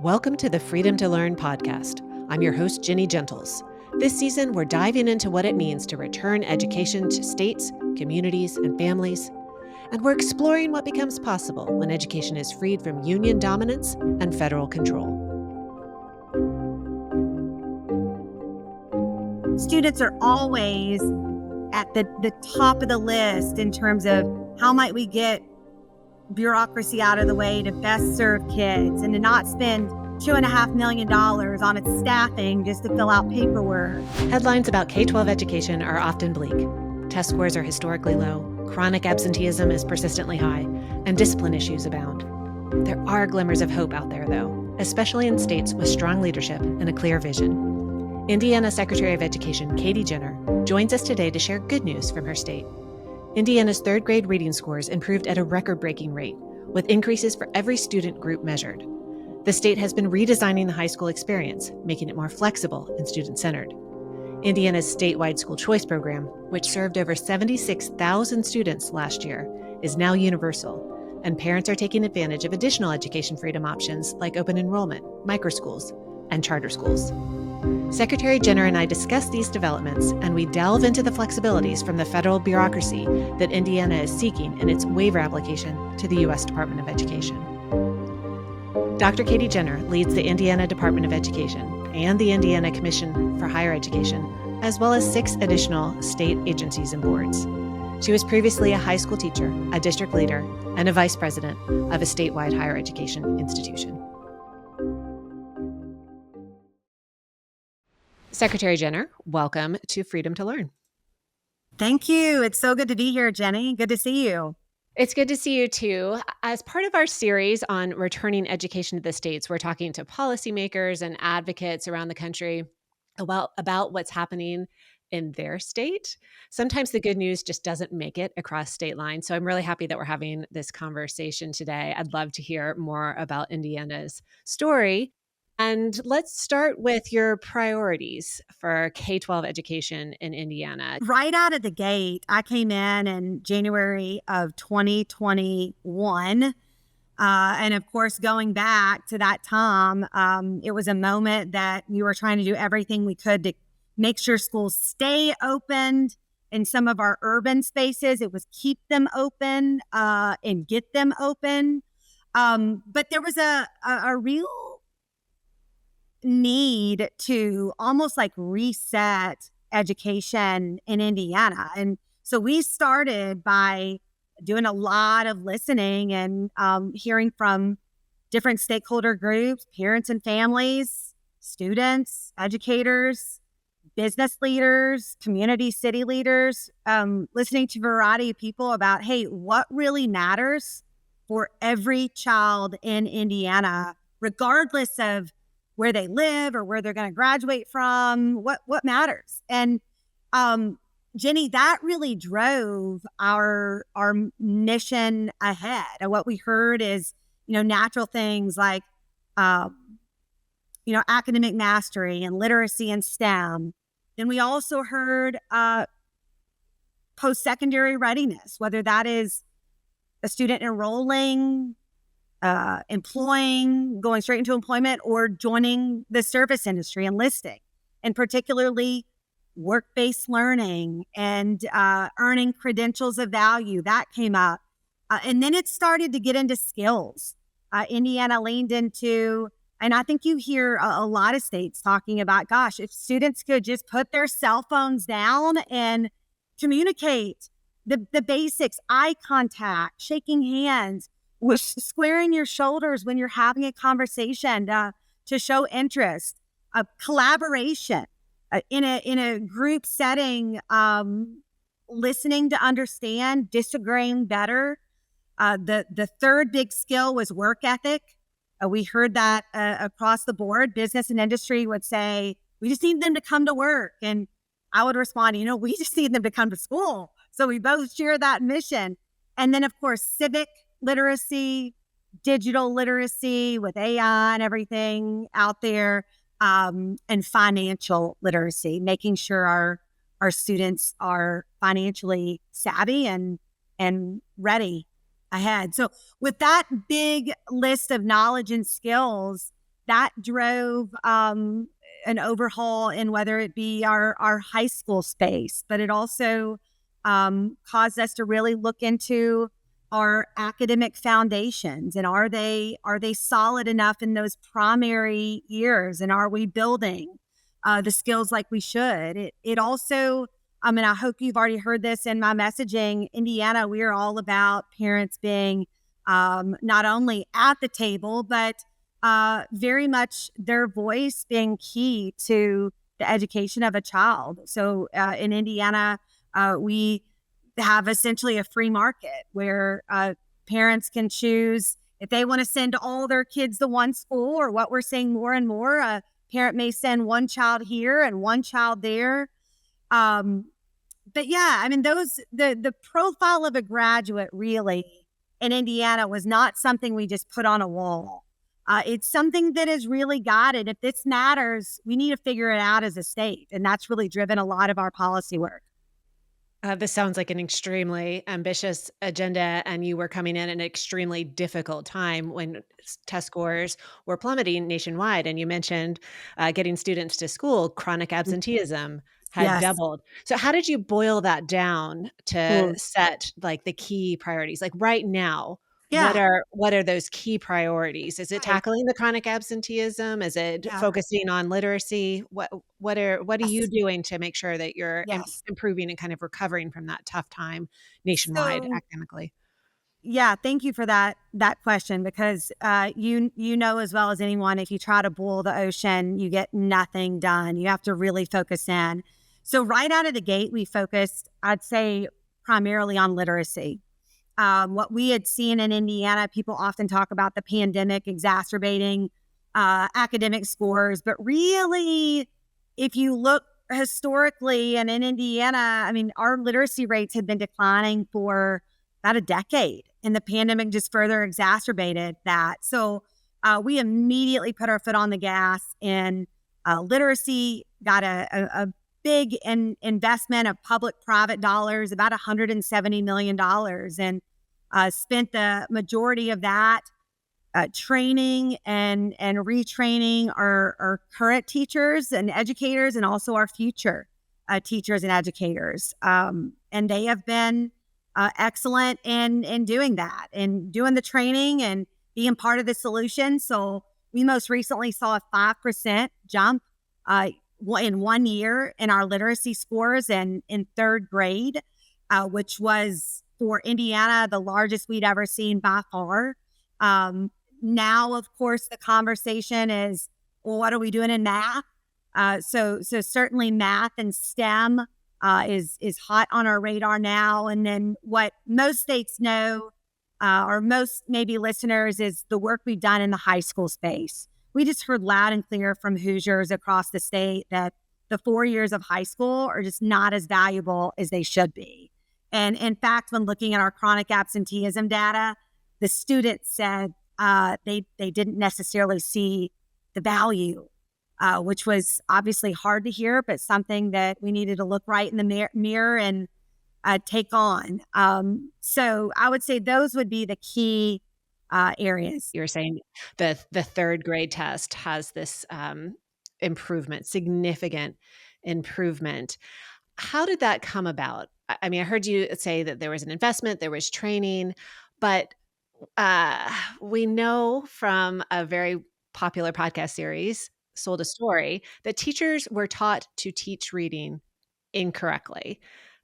Welcome to the Freedom to Learn podcast. I'm your host, Jenny Gentles. This season, we're diving into what it means to return education to states, communities, and families. And we're exploring what becomes possible when education is freed from union dominance and federal control. Students are always at the top of the list in terms of how might we get bureaucracy out of the way to best serve kids and to not spend $2.5 million on its staffing just to fill out paperwork. Headlines about K-12 education are often bleak. Test scores are historically low, chronic absenteeism is persistently high, and discipline issues abound. There are glimmers of hope out there, though, especially in states with strong leadership and a clear vision. Indiana Secretary of Education Katie Jenner joins us today to share good news from her state. Indiana's third grade reading scores improved at a record-breaking rate, with increases for every student group measured. The state has been redesigning the high school experience, making it more flexible and student-centered. Indiana's statewide school choice program, which served over 76,000 students last year, is now universal, and parents are taking advantage of additional education freedom options like open enrollment, microschools, and charter schools. Secretary Jenner and I discuss these developments, and we delve into the flexibilities from the federal bureaucracy that Indiana is seeking in its waiver application to the U.S. Department of Education. Dr. Katie Jenner leads the Indiana Department of Education and the Indiana Commission for Higher Education, as well as 6 additional state agencies and boards. She was previously a high school teacher, a district leader, and a vice president of a statewide higher education institution. Secretary Jenner, welcome to Freedom to Learn. Thank you. It's so good to be here, Jenny. Good to see you. It's good to see you too. As part of our series on returning education to the states, we're talking to policymakers and advocates around the country about what's happening in their state. Sometimes the good news just doesn't make it across state lines. So I'm really happy that we're having this conversation today. I'd love to hear more about Indiana's story. And let's start with your priorities for K-12 education in Indiana. Right out of the gate, I came in January of 2021. And of course, going back to that time, it was a moment that we were trying to do everything we could to make sure schools stay open. In some of our urban spaces, it was keep them open and get them open. But there was a real need to almost like reset education in Indiana. And so we started by doing a lot of listening and hearing from different stakeholder groups, parents and families, students, educators, business leaders, community city leaders, listening to a variety of people about, hey, what really matters for every child in Indiana, regardless of where they live or where they're going to graduate from, what matters. And Jenny, that really drove our mission ahead. And what we heard is, natural things like, academic mastery and literacy in STEM. Then we also heard post-secondary readiness, whether that is a student enrolling, employing, going straight into employment, or joining the service industry, enlisting, and particularly work-based learning and earning credentials of value. That came up. And then it started to get into skills. Indiana leaned into, and I think you hear a lot of states talking about, gosh, if students could just put their cell phones down and communicate the basics, eye contact, shaking hands, with squaring your shoulders when you're having a conversation to show interest, collaboration in a group setting, listening to understand, disagreeing better. The third big skill was work ethic. We heard that across the board. Business and industry would say, we just need them to come to work. And I would respond, we just need them to come to school. So we both share that mission. And then, of course, civic literacy, digital literacy with AI and everything out there, and financial literacy, making sure our students are financially savvy and ready ahead. So with that big list of knowledge and skills, that drove an overhaul in whether it be our high school space, but it also caused us to really look into our academic foundations, and are they solid enough in those primary years, and are we building the skills like we should? It also, I mean, I hope you've already heard this in my messaging. Indiana, we are all about parents being not only at the table, but very much their voice being key to the education of a child. So in Indiana, we have essentially a free market where parents can choose if they want to send all their kids to one school, or what we're seeing more and more, a parent may send one child here and one child there. But yeah, I mean, the profile of a graduate really in Indiana was not something we just put on a wall. It's something that is really guided. If this matters, we need to figure it out as a state. And that's really driven a lot of our policy work. This sounds like an extremely ambitious agenda, and you were coming in at an extremely difficult time when test scores were plummeting nationwide. And you mentioned getting students to school, chronic absenteeism had Yes. doubled. So, how did you boil that down to Mm. set like the key priorities? Like right now, Yeah. what are those key priorities? Is it Right. tackling the chronic absenteeism? Is it Yeah. focusing on literacy? What are you Yes. doing to make sure that you're Yes. improving and kind of recovering from that tough time nationwide So academically? yeah, thank you for that question, because you know as well as anyone, if you try to boil the ocean, you get nothing done. You have to really focus in. So right out of the gate, we focused, I'd say, primarily on literacy. What we had seen in Indiana, people often talk about the pandemic exacerbating academic scores, but really, if you look historically and in Indiana, I mean, our literacy rates had been declining for about a decade, and the pandemic just further exacerbated that. So we immediately put our foot on the gas in literacy, got a big investment of public-private dollars, about $170 million, and spent the majority of that training and retraining our current teachers and educators, and also our future teachers and educators. And they have been excellent in doing that, and doing the training and being part of the solution. So we most recently saw a 5% jump in 1 year in our literacy scores in third grade, which was for Indiana the largest we'd ever seen by far. Now, of course, the conversation is, well, what are we doing in math? So certainly math and STEM is hot on our radar now. And then what most states know, or most maybe listeners, is the work we've done in the high school space. We just heard loud and clear from Hoosiers across the state that the 4 years of high school are just not as valuable as they should be. And in fact, when looking at our chronic absenteeism data, the students said they didn't necessarily see the value, which was obviously hard to hear, but something that we needed to look right in the mirror and take on. So I would say those would be the key areas. You were saying the third grade test has this improvement, significant improvement. How did that come about? I mean, I heard you say that there was an investment, there was training, but we know from a very popular podcast series, Sold a Story, that teachers were taught to teach reading incorrectly.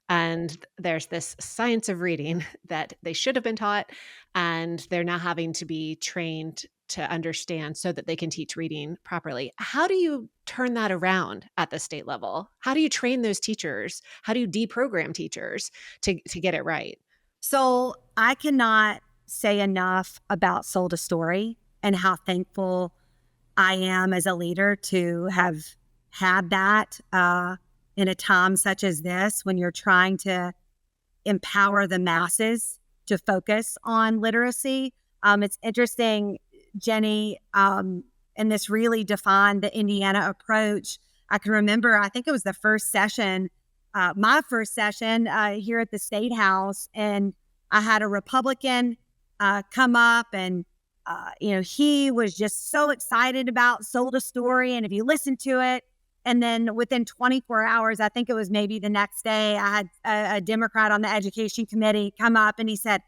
And there's this science of reading that they should have been taught, and they're now having to be trained to understand so that they can teach reading properly. How do you turn that around at the state level? How do you train those teachers? How do you deprogram teachers to get it right? So I cannot say enough about Sold a Story and how thankful I am as a leader to have had that in a time such as this, when you're trying to empower the masses to focus on literacy. It's interesting, Jenny, and this really defined the Indiana approach. I can remember, I think it was the first session, my first session here at the State House, and I had a Republican come up and He was just so excited about, sold a story. And if you listen to it, and then within 24 hours, I think it was maybe the next day, I had a Democrat on the education committee come up and he said,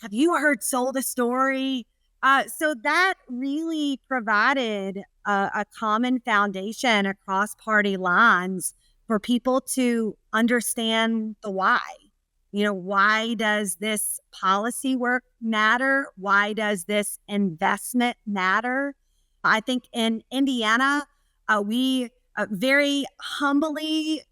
"Have you heard Sold a Story?" So that really provided a common foundation across party lines for people to understand the why. Why does this policy work matter? Why does this investment matter? I think in Indiana, we very humbly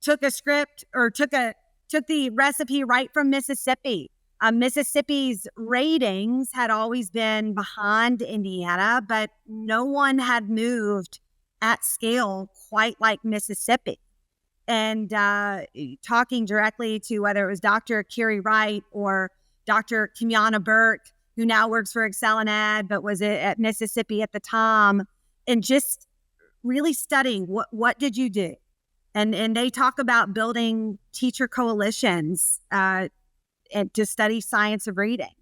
took a script or took the recipe right from Mississippi. Mississippi's ratings had always been behind Indiana, but no one had moved at scale quite like Mississippi. And talking directly to whether it was Dr. Kerry Wright or Dr. Kimiana Burke, who now works for Excel and Ed, but was at Mississippi at the time, and just really studying what did you do? And they talk about building teacher coalitions and to study science of reading.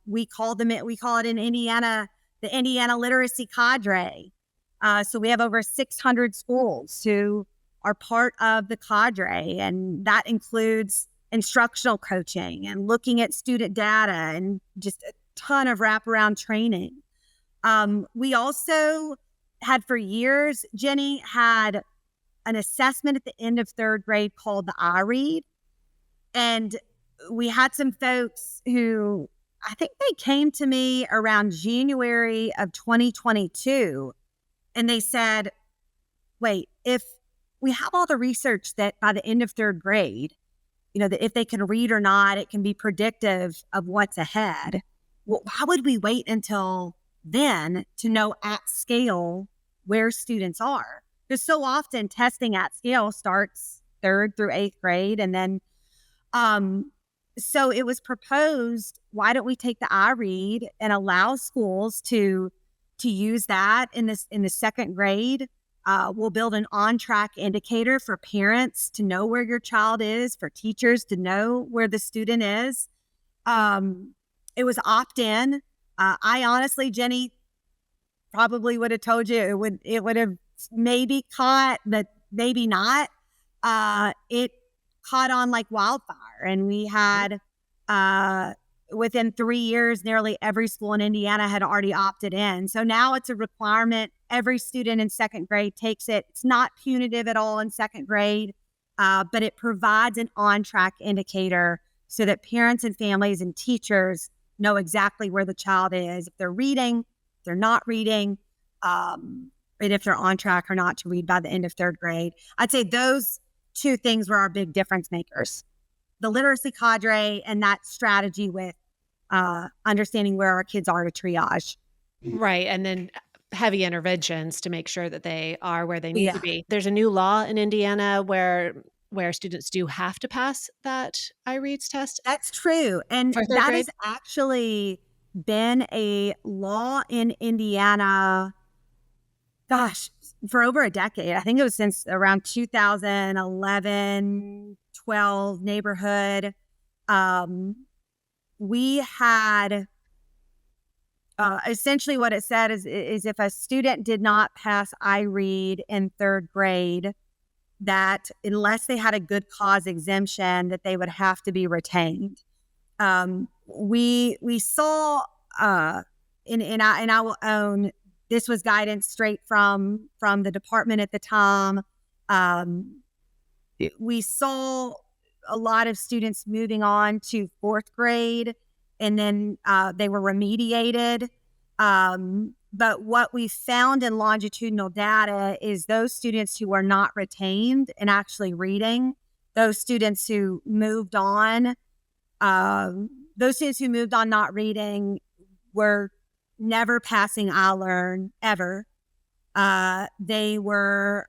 We call it in Indiana, the Indiana Literacy Cadre. So we have over 600 schools who are part of the cadre, and that includes instructional coaching and looking at student data and just a ton of wraparound training. We also had for years, Jenny, had an assessment at the end of third grade called the I Read. And we had some folks who, I think they came to me around January of 2022, and they said, wait, if we have all the research that by the end of third grade, that if they can read or not, it can be predictive of what's ahead. Well, why would we wait until then to know at scale where students are? Because so often testing at scale starts third through eighth grade. And then, so it was proposed, why don't we take the I Read and allow schools to use that in the second grade? We'll build an on-track indicator for parents to know where your child is, for teachers to know where the student is. It was opt-in. I honestly, Jenny, probably would have told you it would have maybe caught, but maybe not. It caught on like wildfire, and we had within 3 years, nearly every school in Indiana had already opted in. So now it's a requirement. Every student in second grade takes it. It's not punitive at all in second grade, but it provides an on-track indicator so that parents and families and teachers know exactly where the child is, if they're reading, if they're not reading, and if they're on track or not to read by the end of third grade. I'd say those two things were our big difference makers. The literacy cadre and that strategy with understanding where our kids are to triage. Right. And then heavy interventions to make sure that they are where they need to be. There's a new law in Indiana where students do have to pass that iReads test. That's true. And that has actually been a law in Indiana, gosh, for over a decade. I think it was since around 2011, 12 neighborhood. We had essentially what it said is if a student did not pass iRead in third grade, that unless they had a good cause exemption, that they would have to be retained. We saw, and I will own, this was guidance straight from the department at the time. We saw a lot of students moving on to fourth grade, and then they were remediated. But what we found in longitudinal data is those students who were not retained and actually reading, those students who moved on not reading were never passing iLearn ever. They were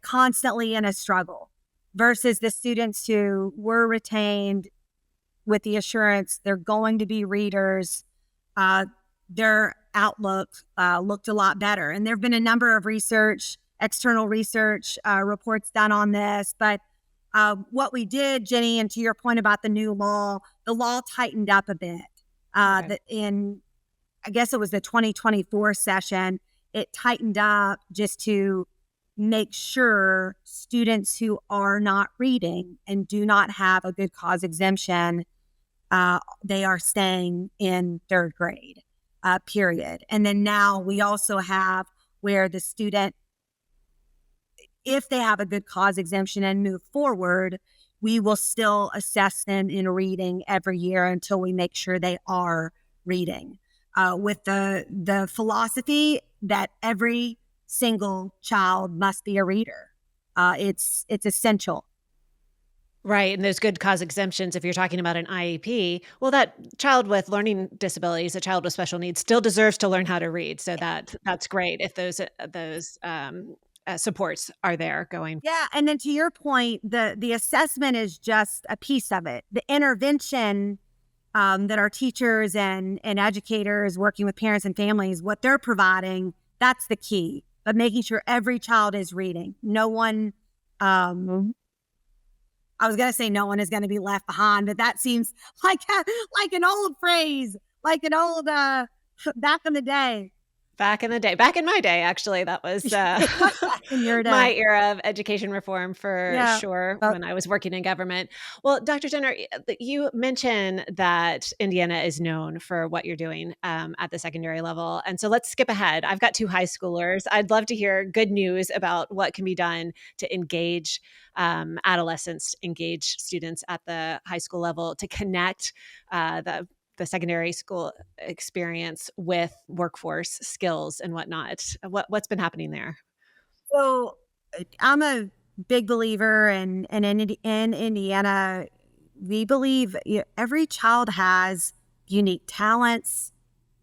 constantly in a struggle versus the students who were retained with the assurance they're going to be readers. Their outlook looked a lot better. And there have been a number of external research reports done on this. But what we did, Jenny, and to your point about the new law, the law tightened up a bit. Okay. I guess it was the 2024 session, it tightened up just to make sure students who are not reading and do not have a good cause exemption, they are staying in third grade, period. And then now we also have where the student, if they have a good cause exemption and move forward, we will still assess them in reading every year until we make sure they are reading. With the philosophy that every single child must be a reader. It's essential. Right, and there's good cause exemptions if you're talking about an IEP. Well, that child with learning disabilities, a child with special needs, still deserves to learn how to read. So that's great if those supports are there going. Yeah, and then to your point, the assessment is just a piece of it. The intervention that our teachers and educators working with parents and families, what they're providing, that's the key. But making sure every child is reading. No one, I was going to say no one is going to be left behind, but that seems like an old phrase, like an old, back in the day. Back in the day, back in my day, actually, that was It was back in your my day. era of education reform for Yeah. sure when I was working in government. Well, Dr. Jenner, you mentioned that Indiana is known for what you're doing at the secondary level. And so let's skip ahead. I've got two high schoolers. I'd love to hear good news about what can be done to engage adolescents, engage students at the high school level, to connect the secondary school experience with workforce skills and whatnot. What's been happening there? So I'm a big believer in Indiana, we believe every child has unique talents,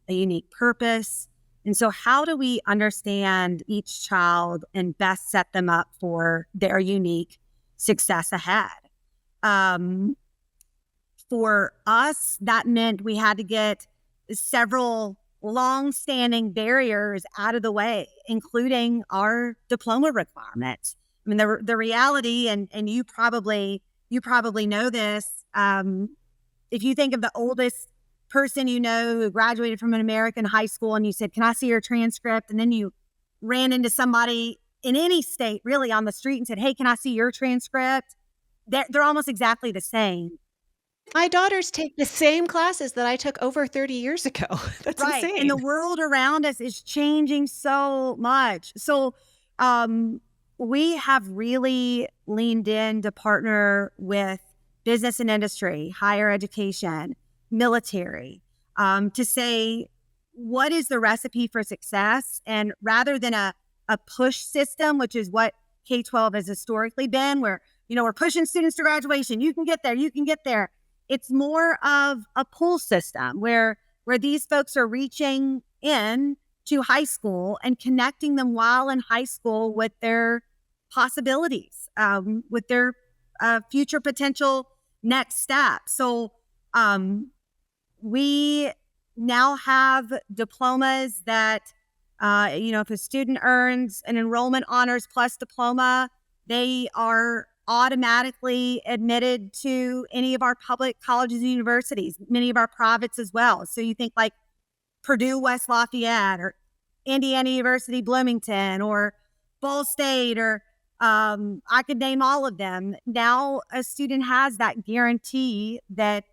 a unique purpose. And so how do we understand each child and best set them up for their unique success ahead? Um, for us, that meant we had to get several long-standing barriers out of the way, including our diploma requirements. I mean, the reality, and you probably know this. If you think of the oldest person you know who graduated from an American high school, and you said, "Can I see your transcript?" and then you ran into somebody in any state, really, on the street, and said, "Hey, can I see your transcript?" They're almost exactly the same. My daughters take the same classes that I took over 30 years ago. That's Right. And insane. the world around us is changing so much. So, um, we have really leaned in to partner with business and industry, higher education, military, to say, what is the recipe for success? And rather than a push system, which is what K-12 has historically been, where, we're pushing students to graduation. You can get there. You can get there. It's more of a pull system where these folks are reaching in to high school and connecting them while in high school with their possibilities, with their future potential next step. So we now have diplomas that, if a student earns an enrollment honors plus diploma, they are automatically admitted to any of our public colleges and universities, many of our privates as well. So you think like Purdue, West Lafayette, or Indiana University, Bloomington, or Ball State, or I could name all of them. Now a student has that guarantee that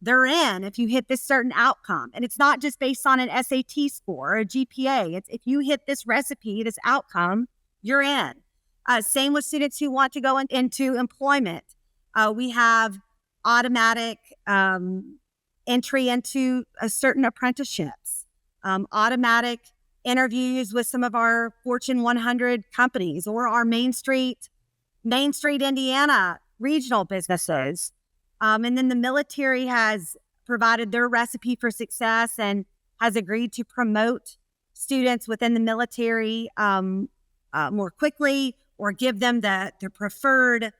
they're in if you hit this certain outcome. And it's not just based on an SAT score or a GPA. It's if you hit this recipe, this outcome, you're in. Same with students who want to go into employment. We have automatic entry into certain apprenticeships, automatic interviews with some of our Fortune 100 companies or our Main Street, Indiana regional businesses. And then the military has provided their recipe for success and has agreed to promote students within the military more quickly, or give them the preferred,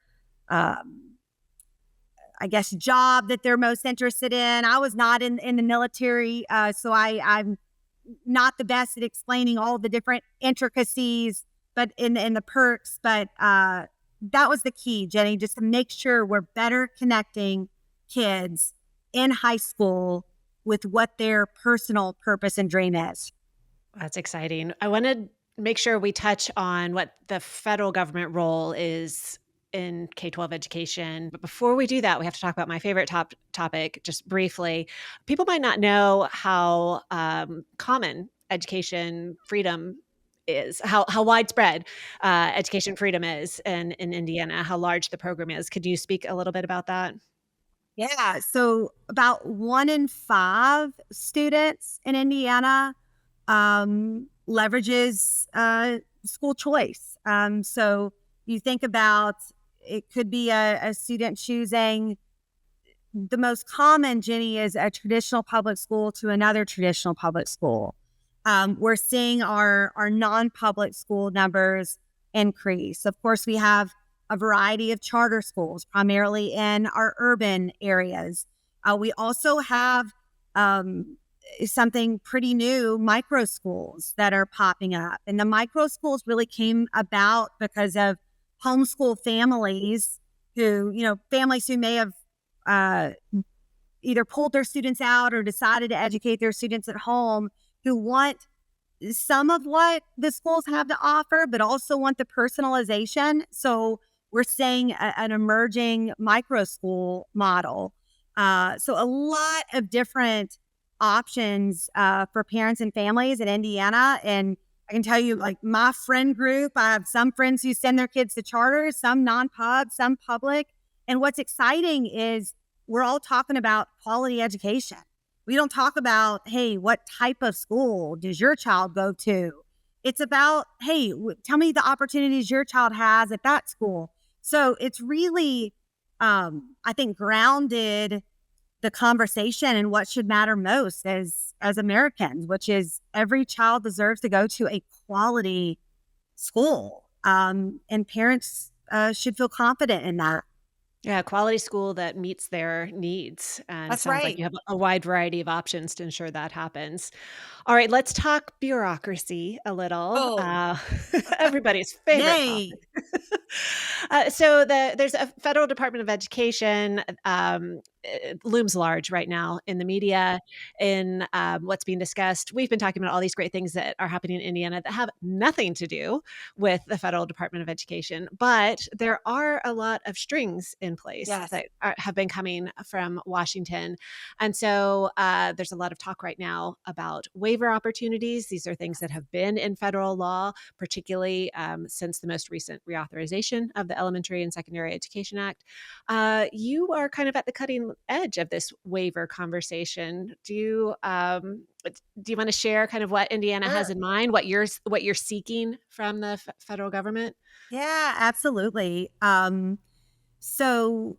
job that they're most interested in. I was not in the military, so I'm not the best at explaining all the different intricacies, but in the perks. But that was the key, Jenny, just to make sure we're better connecting kids in high school with what their personal purpose and dream is. That's exciting. I want to make sure we touch on what the federal government role is in K-12 education. But before we do that, we have to talk about my favorite topic just briefly. People might not know how common education freedom is, how widespread education freedom is in Indiana, how large the program is. Could you speak a little bit about that? Yeah. So about 1 in 5 students in Indiana leverages school choice. So you think about it could be a student choosing the most common, Jenny, is a traditional public school to another traditional public school. We're seeing our non-public school numbers increase. Of course, we have a variety of charter schools, primarily in our urban areas. We also have something pretty new, micro schools that are popping up. And the micro schools really came about because of homeschool families families who may have either pulled their students out or decided to educate their students at home, who want some of what the schools have to offer, but also want the personalization. So we're seeing an emerging micro school model. So a lot of different options for parents and families in Indiana. And I can tell you, like my friend group, I have some friends who send their kids to charters, some non-pub, some public. And what's exciting is we're all talking about quality education. We don't talk about, hey, what type of school does your child go to? It's about, hey, tell me the opportunities your child has at that school. So it's really, I think, grounded the conversation and what should matter most as Americans, which is every child deserves to go to a quality school. And parents should feel confident in that. Yeah, quality school that meets their needs, and That's sounds like right. you have a wide variety of options to ensure that happens. All right, let's talk bureaucracy a little, Oh, everybody's favorite yay. topic. So there's a federal Department of Education, it looms large right now in the media, in what's being discussed. We've been talking about all these great things that are happening in Indiana that have nothing to do with the federal Department of Education, but there are a lot of strings in place Yes. that have been coming from Washington. And so there's a lot of talk right now about waiver opportunities. These are things that have been in federal law, particularly since the most recent reauthorization of the Elementary and Secondary Education Act. You are kind of at the cutting edge of this waiver conversation. Do you want to share kind of what Indiana has Sure. in mind, what you're seeking from the federal government? Yeah, absolutely. So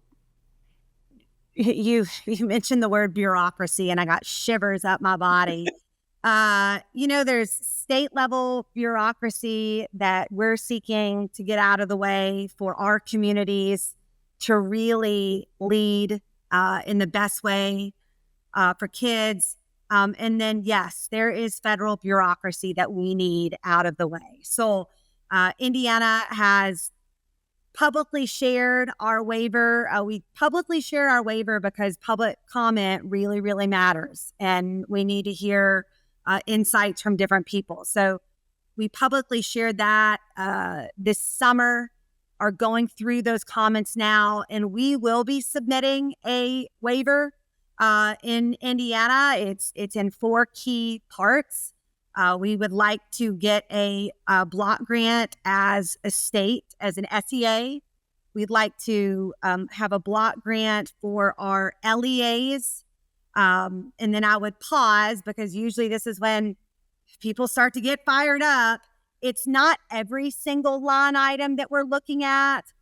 you mentioned the word bureaucracy, and I got shivers up my body. There's state level bureaucracy that we're seeking to get out of the way for our communities to really lead in the best way for kids. And then, yes, there is federal bureaucracy that we need out of the way. So, Indiana has publicly shared our waiver. We publicly share our waiver because public comment really, really matters. And we need to hear insights from different people. So we publicly shared that this summer, are going through those comments now, and we will be submitting a waiver in Indiana. It's in 4 key parts. We would like to get a block grant as a state, as an ESEA. We'd like to have a block grant for our LEAs. And then I would pause because usually this is when people start to get fired up. It's not every single line item that we're looking at.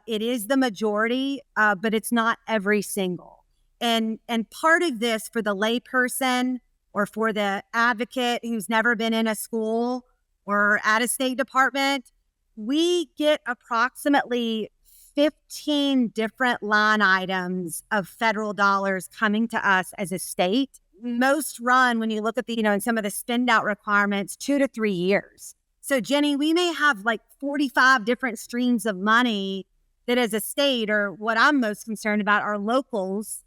It is the majority, but it's not every single. And part of this for the layperson or for the advocate who's never been in a school or at a state department, we get approximately 15 different line items of federal dollars coming to us as a state. Most run, when you look at in some of the spend out requirements, 2 to 3 years. So Jenny, we may have like 45 different streams of money that as a state, or what I'm most concerned about, are locals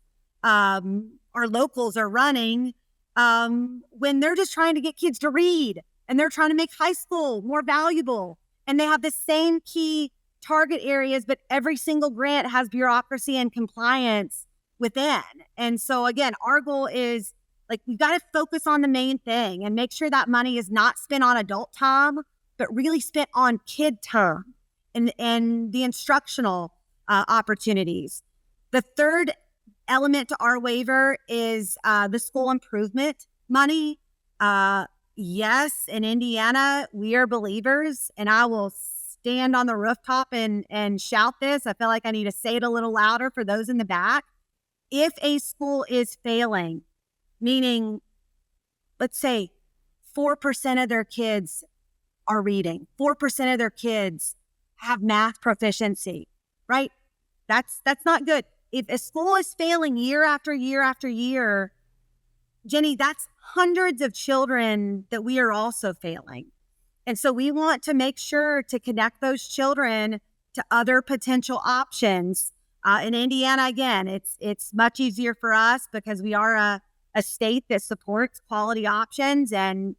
our locals are running when they're just trying to get kids to read and they're trying to make high school more valuable. And they have the same key target areas, but every single grant has bureaucracy and compliance within. And so again, our goal is like, we've got to focus on the main thing and make sure that money is not spent on adult time, but really spent on kid time and the instructional opportunities. The third element to our waiver is the school improvement money. Yes, in Indiana, we are believers, and I will stand on the rooftop and shout this. I feel like I need to say it a little louder for those in the back. If a school is failing, meaning, let's say 4% of their kids are reading, 4% of their kids have math proficiency, right? That's not good. If a school is failing year after year after year, Jenny, that's hundreds of children that we are also failing. And so we want to make sure to connect those children to other potential options. In Indiana, again, it's much easier for us because we are a state that supports quality options and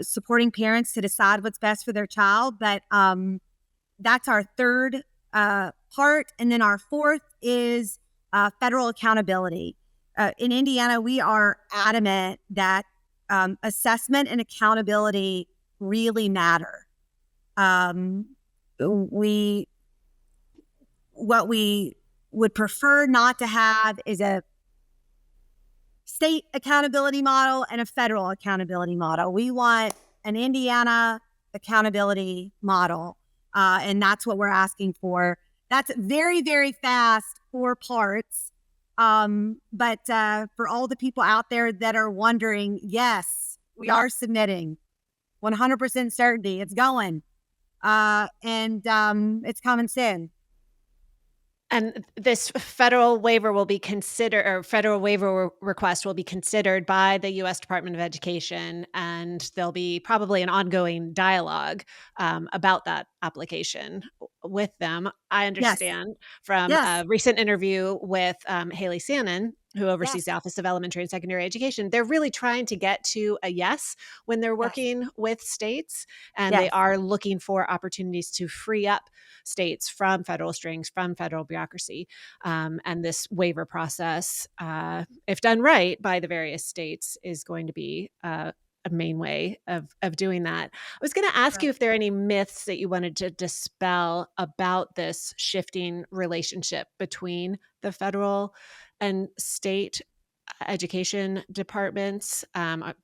supporting parents to decide what's best for their child. But that's our third part. And then our fourth is federal accountability. In Indiana, we are adamant that assessment and accountability really matter. What we would prefer not to have is a state accountability model and a federal accountability model. We want an Indiana accountability model, and that's what we're asking for. That's very, very fast, 4 parts. But for all the people out there that are wondering, yes, we are submitting 100% certainty. It's going, and it's coming soon. And this federal waiver will be considered, or federal waiver request will be considered by the U.S. Department of Education, and there'll be probably an ongoing dialogue about that application with them. I understand from a recent interview with Haley Sannon, who oversees the Office of Elementary and Secondary Education. They're really trying to get to a yes when they're working with states, and they are looking for opportunities to free up states from federal strings, from federal bureaucracy. And this waiver process, if done right by the various states, is going to be a main way of doing that. I was going to ask you if there are any myths that you wanted to dispel about this shifting relationship between the federal and state education departments,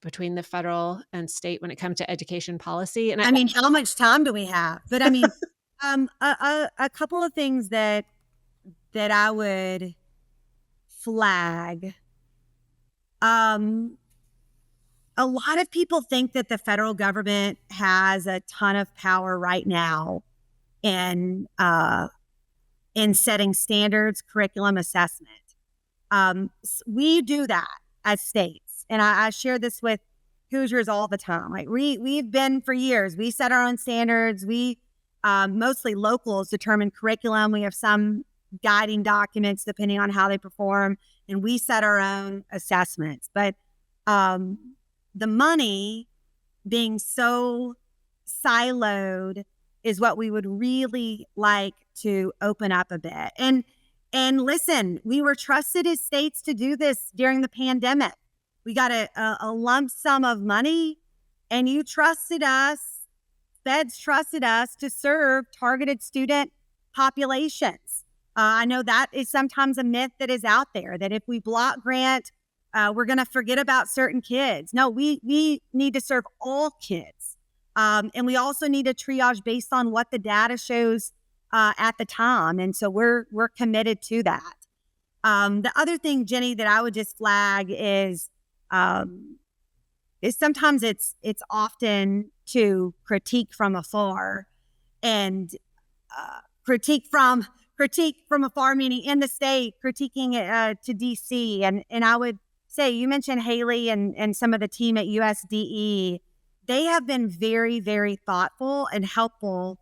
between the federal and state when it comes to education policy. And I mean, how much time do we have? But I mean, a couple of things that I would flag. A lot of people think that the federal government has a ton of power right now in setting standards, curriculum, assessment. We do that as states. And I share this with Hoosiers all the time. Like we've been for years, we set our own standards. We mostly locals determine curriculum. We have some guiding documents depending on how they perform, and we set our own assessments. But the money being so siloed is what we would really like to open up a bit. And listen, we were trusted as states to do this during the pandemic. We got a lump sum of money, and you trusted us, feds trusted us to serve targeted student populations. I know that is sometimes a myth that is out there, that if we block grant, we're going to forget about certain kids. No, we need to serve all kids. And we also need to triage based on what the data shows at the time. And so we're committed to that. The other thing, Jenny, that I would just flag is sometimes it's often to critique from afar, and critique from afar, meaning in the state, critiquing it to DC. And I would say, you mentioned Haley and some of the team at USDE. They have been very, very thoughtful and helpful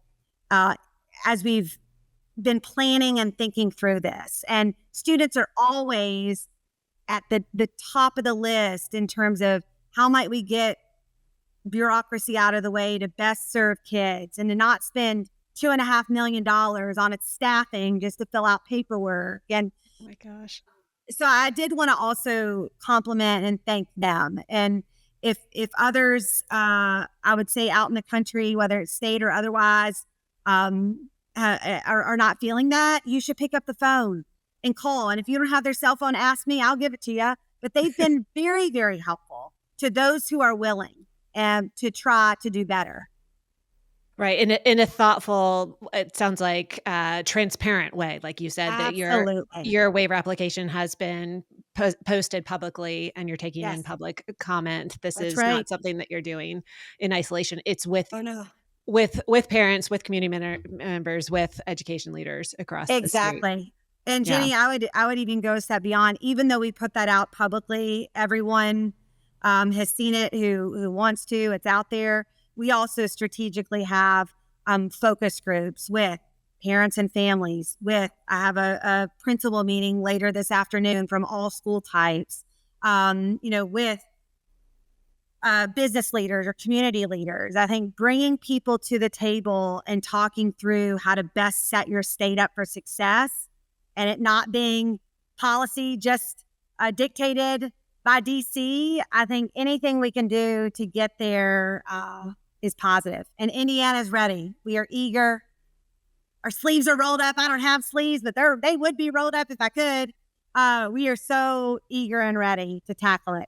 as we've been planning and thinking through this. And students are always at the top of the list in terms of how might we get bureaucracy out of the way to best serve kids and to not spend $2.5 million on its staffing just to fill out paperwork. And Oh my gosh. so I did want to also compliment and thank them. And if others, I would say out in the country, whether it's state or otherwise, are not feeling that, you should pick up the phone and call. And if you don't have their cell phone, ask me, I'll give it to you. But they've been very, very helpful to those who are willing and to try to do better. Right. In a thoughtful, it sounds like transparent way. Like you said, that your waiver application has been posted publicly and you're taking in public comment. This is not something that you're doing in isolation. It's with parents, with community members, with education leaders across the state. And Jenny, I would even go a step beyond. Even though we put that out publicly, everyone has seen it who wants to. It's out there. We also strategically have focus groups with parents and families. I have a principal meeting later this afternoon from all school types, with business leaders or community leaders. I think bringing people to the table and talking through how to best set your state up for success, and it not being policy just dictated by DC. I think anything we can do to get there is positive. And Indiana's ready. We are eager. Our sleeves are rolled up. I don't have sleeves, but they would be rolled up if I could. We are so eager and ready to tackle it.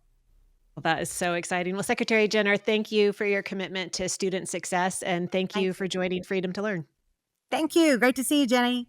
Well, that is so exciting. Well, Secretary Jenner, thank you for your commitment to student success, and thank you for joining Freedom to Learn. Thank you. Great to see you, Jenny.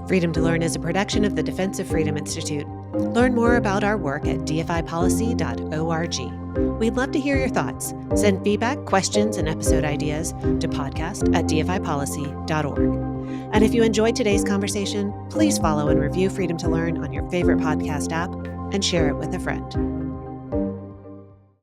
Freedom to Learn is a production of the Defense of Freedom Institute. Learn more about our work at dfipolicy.org. We'd love to hear your thoughts. Send feedback, questions, and episode ideas to podcast@dfipolicy.org. And if you enjoyed today's conversation, please follow and review Freedom to Learn on your favorite podcast app and share it with a friend.